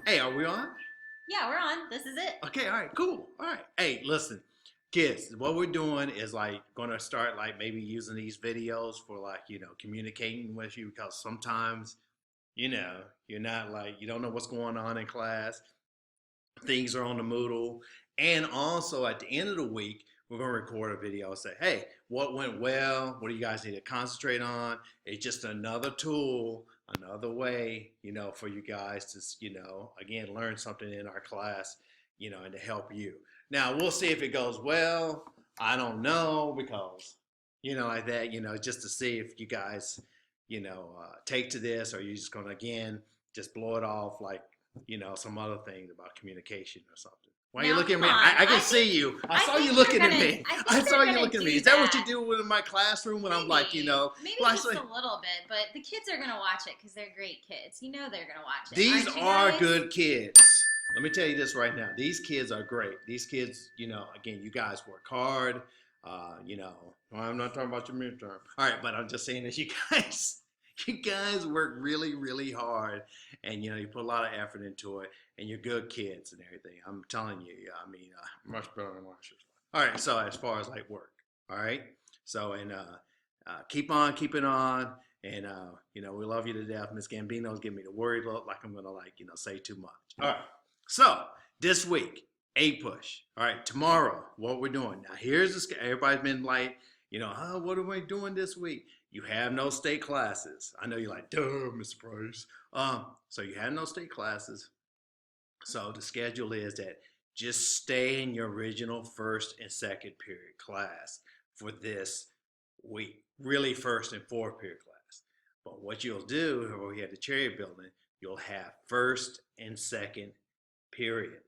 Hey, are we on? Yeah, we're on. This is it. Okay, all right, cool. All right. Hey, listen, kids, what we're doing is like going to start like maybe using these videos for like, communicating with you because sometimes, you're not like, you don't know what's going on in class. Things are on the Moodle. And also at the end of the week, we're going to record a video and say, hey, what went well? What do you guys need to concentrate on? It's just another tool, another way, for you guys to, again, learn something in our class, and to help you. Now, we'll see if it goes well. I don't know because, like that, just to see if you guys, take to this or you're just going to, again, just blow it off like some other things about communication or something. Why are you Now, looking at come me? on. I can see you. I saw you think looking they're at gonna. me. I I think saw they're you gonna looking at me. do Is that what you that. do in my classroom when I'm like, Maybe well, just a little bit, but the kids are gonna watch it because they're great kids. You know they're gonna watch it. these Aren't you are guys? good kids. Let me tell you this right now. These kids are great. These kids, again, you guys work hard. Well, I'm not talking about your midterm. All right, but I'm just saying that you guys, you guys work really, really hard, and you put a lot of effort into it, and you're good kids and everything. I'm telling you. I mean, much better than last year's. All right. So as far as like work, all right. So and keep on keeping on. And we love you to death. Miss Gambino's giving me the worried look like I'm gonna like, say too much. All right. So this week, a push. All right, tomorrow, what we're doing. Now here's the everybody's been like, what are we doing this week? You have no state classes. I know you're like, duh, Mr. Price. So you have no state classes. So the schedule is that just stay in your original first and second period class for this week. Really first and fourth period class. But what you'll do over here at the Cherry Building, you'll have first and second period.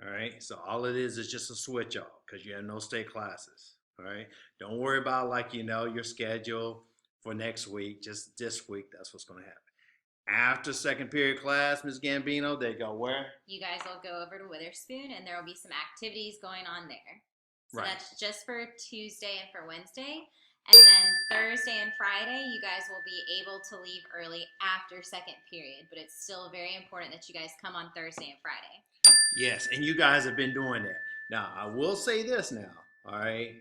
All right. So all it is just a switch off because you have no state classes. All right. Don't worry about like your schedule for next week. Just this week, that's what's going to happen. After second period class, Ms. Gambino, they go where? You guys will go over to Witherspoon, and there will be some activities going on there. So Right. that's just for Tuesday and for Wednesday. And then Thursday and Friday, you guys will be able to leave early after second period. But it's still very important that you guys come on Thursday and Friday. Yes, and you guys have been doing that. Now, I will say this now, all right?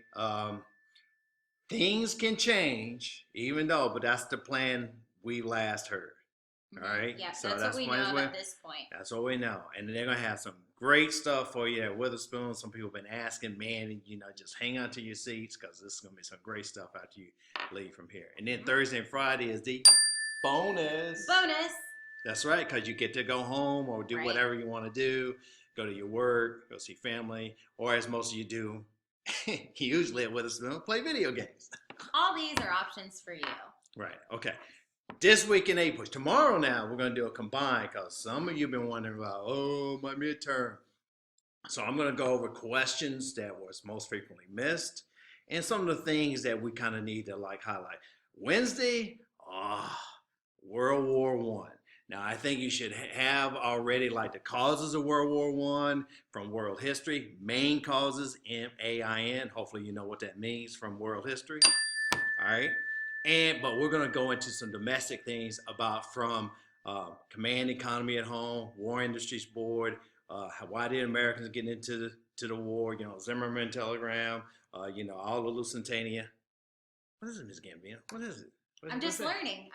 Things can change, but that's the plan we last heard. All right. Yeah, So that's what we know plans at this point. That's what we know. And they're gonna have some great stuff for you at Witherspoon. Some people have been asking, man, just hang on to your seats because this is gonna be some great stuff after you leave from here. And then Thursday and Friday is the bonus. Bonus. That's right, because you get to go home or do whatever you want to do, go to your work, go see family, or as most of you do, usually at Witherspoon, play video games. All these are options for you. Right. Okay. This week in April. Tomorrow now we're going to do a combined because some of you have been wondering about, my midterm. So I'm going to go over questions that was most frequently missed and some of the things that we kind of need to like highlight. Wednesday, World War One. Now I think you should have already like the causes of World War One from world history, main causes, MAIN. Hopefully you know what that means from world history. All right. But we're going to go into some domestic things about from command economy at home, War Industries Board, why did Americans get into the war, Zimmerman telegram, all the Lusitania. What is it, Ms. Gambino? What is it? I'm just learning.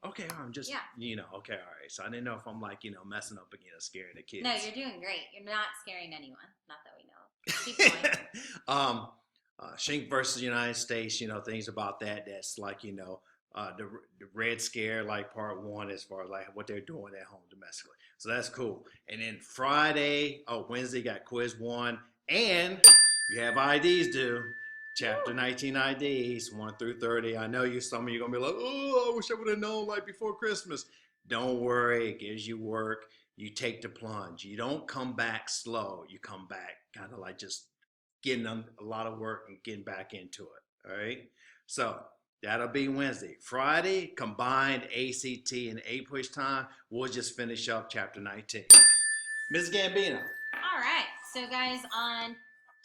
Okay, I'm just, okay, all right. So I didn't know if I'm like, messing up again or scaring the kids. No, you're doing great. You're not scaring anyone. Not that we know. Keep going. Schenck versus United States, things about that. That's like, the Red Scare, like part one, as far as like what they're doing at home domestically. So that's cool. And then Wednesday got quiz one, and you have IDs due. Chapter 19 IDs, 1 through 30. I know some of you are going to be like, I wish I would have known like before Christmas. Don't worry, it gives you work. You take the plunge. You don't come back slow. You come back kind of like just getting a lot of work and getting back into it. All right. So that'll be Wednesday. Friday, combined ACT and A-push time. We'll just finish up chapter 19. Ms. Gambino. All right. So guys, on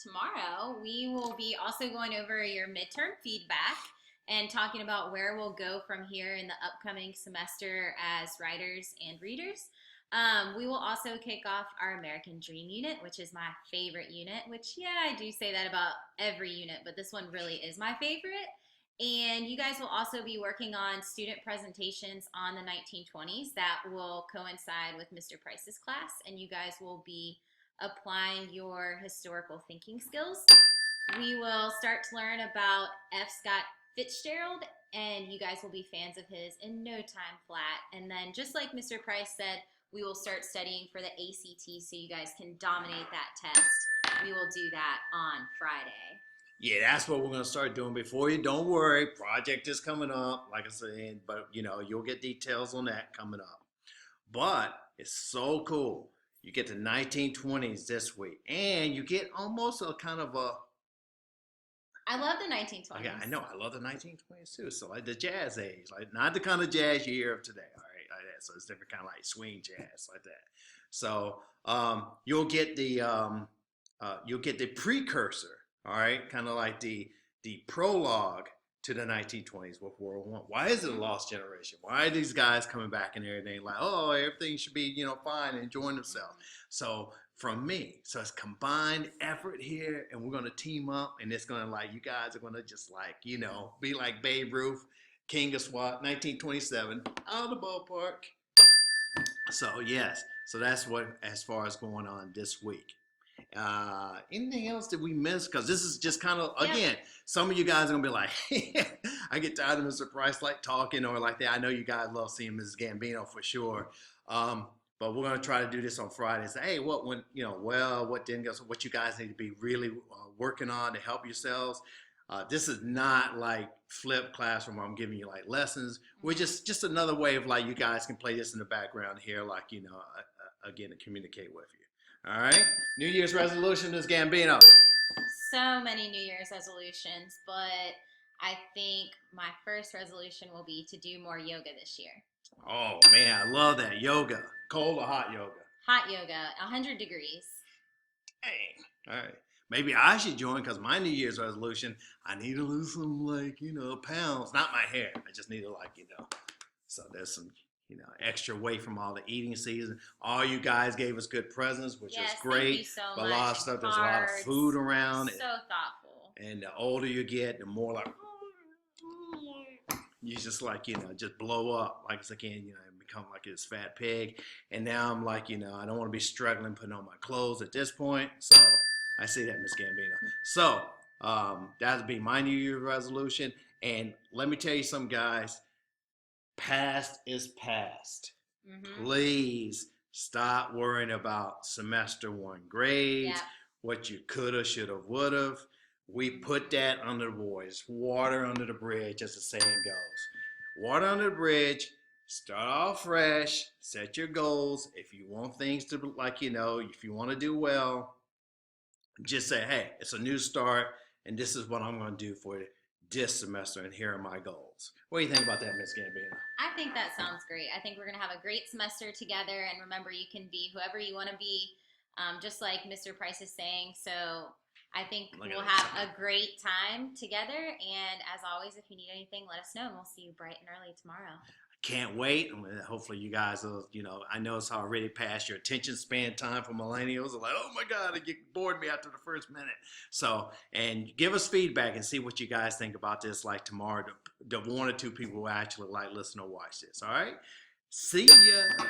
tomorrow, we will be also going over your midterm feedback and talking about where we'll go from here in the upcoming semester as writers and readers. We will also kick off our American Dream unit, which is my favorite unit, which, yeah, I do say that about every unit, but this one really is my favorite. And you guys will also be working on student presentations on the 1920s that will coincide with Mr. Price's class, and you guys will be applying your historical thinking skills. We will start to learn about F. Scott Fitzgerald, and you guys will be fans of his in no time flat. And then, just like Mr. Price said, we will start studying for the ACT so you guys can dominate that test. We will do that on Friday. Yeah, that's what we're gonna start doing before you. Don't worry, project is coming up, like I said, but you know you'll get details on that coming up. But it's so cool. You get the 1920s this week, and you get almost a kind of a. I love the 1920s. Yeah, I know. I love the 1920s too. So like the jazz age, like not the kind of jazz you hear of today. All right, like that. So it's different kind of like swing jazz like that. So you'll get the precursor. All right, kind of like the prologue to the 1920s with World War I. Why is it a lost generation? Why are these guys coming back and everything like, oh, everything should be fine and enjoying themselves? So from me. So it's combined effort here, and we're gonna team up, and it's gonna like you guys are gonna just like be like Babe Ruth, King of SWAT, 1927, out of the ballpark. So yes, so that's what as far as going on this week. Anything else that we missed? Because this is just kind of again, some of you guys are gonna be like, I get tired of Mr. Price like talking or like that. I know you guys love seeing Mrs. Gambino for sure. But we're gonna try to do this on Friday. Say, hey, what you guys need to be really working on to help yourselves. This is not like flip classroom where I'm giving you like lessons. We're just another way of like you guys can play this in the background here, like again to communicate with you. All right. New Year's resolution is Gambino. So many New Year's resolutions, but I think my first resolution will be to do more yoga this year. Oh man, I love that yoga. Cold or hot yoga? Hot yoga, 100 degrees. Dang. All right. Maybe I should join because my New Year's resolution, I need to lose some pounds. Not my hair. I just need to So there's some extra weight from all the eating season. All you guys gave us good presents, which is great. Thank you so but much. A lot of stuff. There's a lot of food around. So thoughtful. And the older you get, the more like you just just blow up like it's again, become like this fat pig. And now I'm like, I don't want to be struggling putting on my clothes at this point. So I see that, Miss Gambino. So that'd be my New Year's resolution. And let me tell you something, guys. Past is past. Please stop worrying about semester one grades, what you coulda, shoulda, woulda. We put that under the boys. Water under the bridge, as the saying goes. Water under the bridge. Start off fresh. Set your goals. If you want things to if you want to do well, just say, hey, it's a new start, and this is what I'm going to do for this semester, and here are my goals. What do you think about that, Miss Gambino? I think that sounds great. I think we're going to have a great semester together, and remember, you can be whoever you want to be, just like Mr. Price is saying. So I think we'll have a great time together, and as always, if you need anything, let us know, and we'll see you bright and early tomorrow. Can't wait. Hopefully you guys will, I know it's already past your attention span time for millennials. They're like, oh my God, you bored me after the first minute. So, and give us feedback and see what you guys think about this like tomorrow. The one or two people who actually like listen or watch this. All right. See ya.